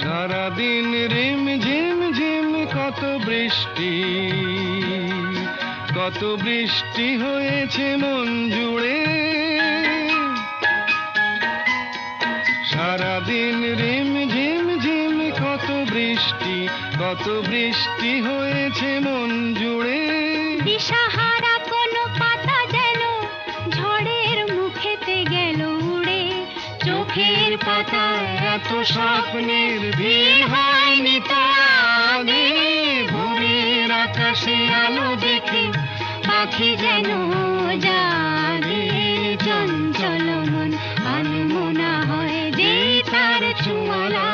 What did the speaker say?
সারাদিন রিম ঝিম ঝিম কত বৃষ্টি, কত বৃষ্টি হয়েছে মন জুড়ে। সারাদিন রিম ঝিম ঝিম কত বৃষ্টি, কত বৃষ্টি হয়েছে মন জুড়ে। দিশাহারা কোনো পাতা যেন ঝড়ের মুখেতে গেল উড়ে। চোখের পাতায় এত স্বপ্নের ভিড় হয়নি তো আগে। ভোরের আকাশে আলো দেখে পাখি যেন জাগে। চঞ্চল মন আনমনা হয় যে তার ছোঁয়া